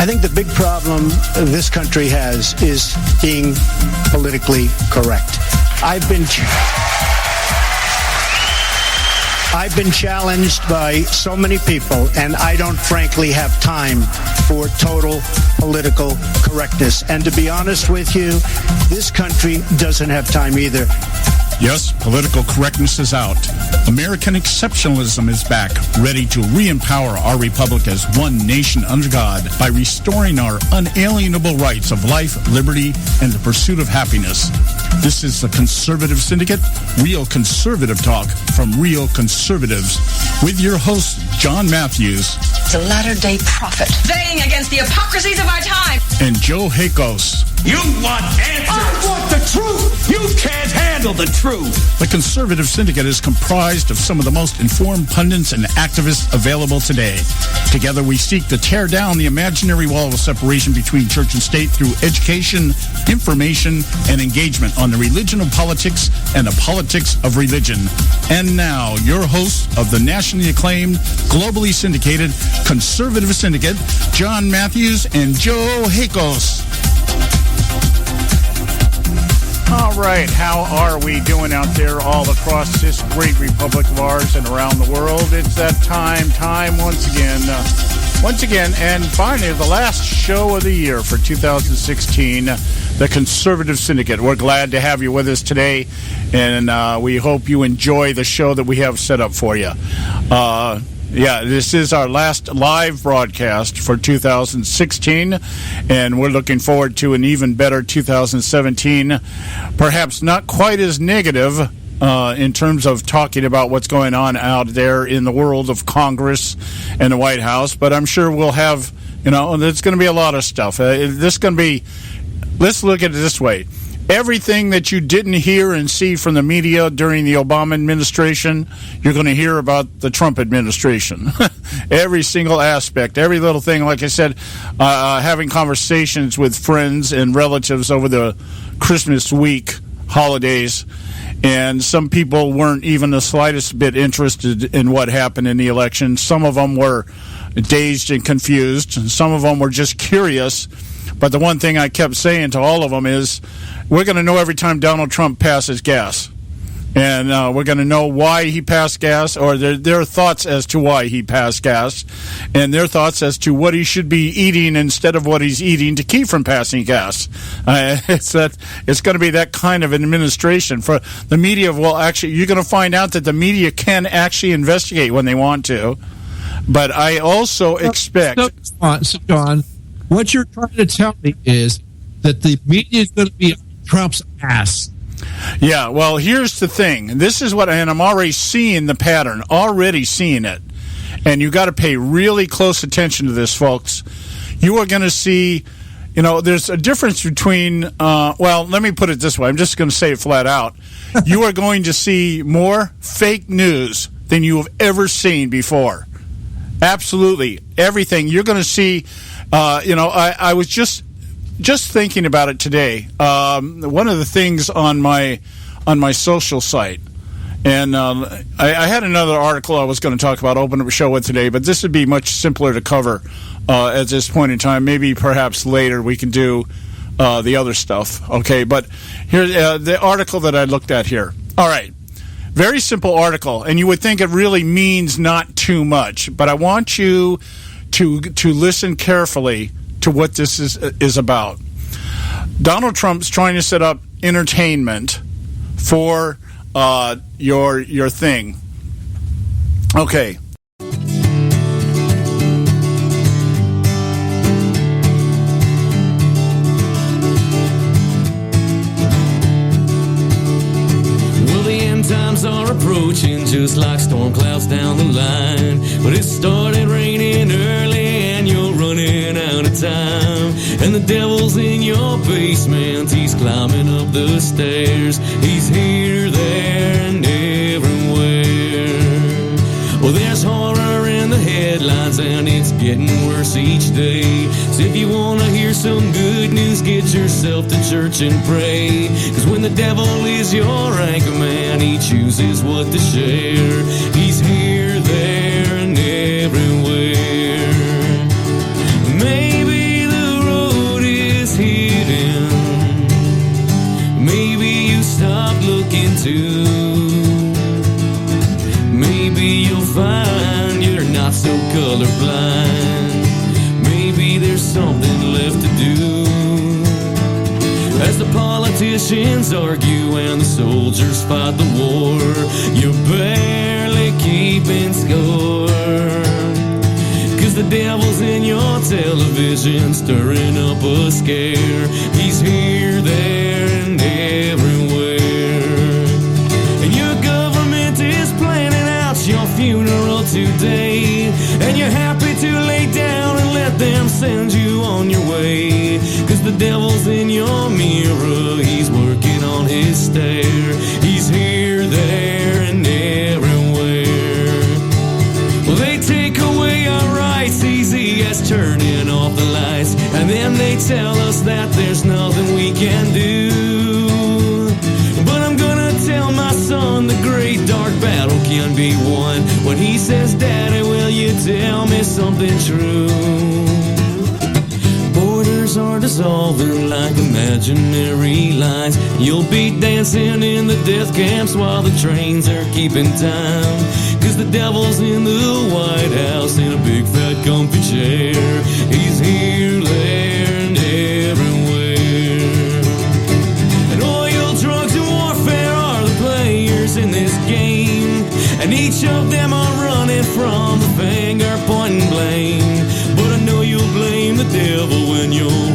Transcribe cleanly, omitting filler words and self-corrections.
think the big problem this country has is being politically correct. I've been challenged by so many people, and I don't frankly have time for total political correctness. And to be honest with you, this country doesn't have time either. Yes, political correctness is out. American exceptionalism is back, ready to re-empower our republic as one nation under God by restoring our unalienable rights of life, liberty, and the pursuit of happiness. This is the Conservative Syndicate, real conservative talk from real conservatives, with your host, John Matthews. The latter-day prophet, baying against the hypocrisies of our time. And Joe Hakos. You want answers. I want the truth. You can't handle the truth. The Conservative Syndicate is comprised of some of the most informed pundits and activists available today. Together we seek to tear down the imaginary wall of separation between church and state through education, information, and engagement on the religion of politics and the politics of religion. And now, your hosts of the nationally acclaimed, globally syndicated Conservative Syndicate, John Matthews and Joe Hakos. All right, how are we doing out there all across this great republic of ours and around the world? It's that time once again, and finally, the last show of the year for 2016, the Conservative Syndicate. We're glad to have you with us today, and we hope you enjoy the show that we have set up for you. Yeah, this is our last live broadcast for 2016, and we're looking forward to an even better 2017. Perhaps not quite as negative in terms of talking about what's going on out there in the world of Congress and the White House, but I'm sure we'll have, there's going to be a lot of stuff. Let's look at it this way. Everything that you didn't hear and see from the media during the Obama administration, you're going to hear about the Trump administration. Every single aspect, every little thing. Like I said, having conversations with friends and relatives over the Christmas week holidays, and some people weren't even the slightest bit interested in what happened in the election. Some of them were dazed and confused, and some of them were just curious. But the one thing I kept saying to all of them is, we're going to know every time Donald Trump passes gas. And we're going to know why he passed gas, or their thoughts as to why he passed gas, and their thoughts as to what he should be eating instead of what he's eating to keep from passing gas. It's going to be that kind of an administration. For the media, you're going to find out that the media can actually investigate when they want to. But I also expect... So, John, what you're trying to tell me is that the media is going to be Trump's ass. Yeah, well, here's the thing. This is and I'm already seeing the pattern, already seeing it. And you got to pay really close attention to this, folks. You are going to see, there's a difference between, let me put it this way. I'm just going to say it flat out. You are going to see more fake news than you have ever seen before. Absolutely. Everything. You're going to see, I was just thinking about it today. One of the things on my social site, and I had another article I was going to talk about, open up a show with today, but this would be much simpler to cover at this point in time. Maybe perhaps later we can do the other stuff. Okay, but here's the article that I looked at here. All right. Very simple article, and you would think it really means not too much, but I want you to listen carefully to what this is about. Donald Trump's trying to set up entertainment for your thing. Okay. Well, the end times are approaching just like storm clouds down the line, but it started raining early and you're running out of time, and the devil's in your basement, he's climbing up the stairs, he's here, there, and everywhere. Well, there's horror in the headlines and it's getting worse each day, so if you want to hear some good news, get yourself to church and pray, cause when the devil is your anchor man, he chooses what to share, he's here, there, and everywhere. Maybe something left to do. As the politicians argue and the soldiers fight the war, you're barely keeping score. 'Cause the devil's in your television, stirring up a scare. He's here, there, and everywhere. And your government is planning out your funeral today, and you're happy to lay down and let them send you on your way. 'Cause the devil's in your mirror, he's working on his stair. He's here, there, and everywhere. Well, they take away our rights, easy as turning off the lights, and then they tell us that there's nothing we can do. But I'm gonna tell my son the great dark battle can be won when he says, Daddy, will you tell me something true? Borders are dissolving like imaginary lines. You'll be dancing in the death camps while the trains are keeping time. 'Cause the devil's in the White House in a big fat comfy chair. He's here, there, and everywhere. And oil, drugs, and warfare are the players in this game, and each of them are running from the finger, point and blame. But I know you'll blame the devil when you're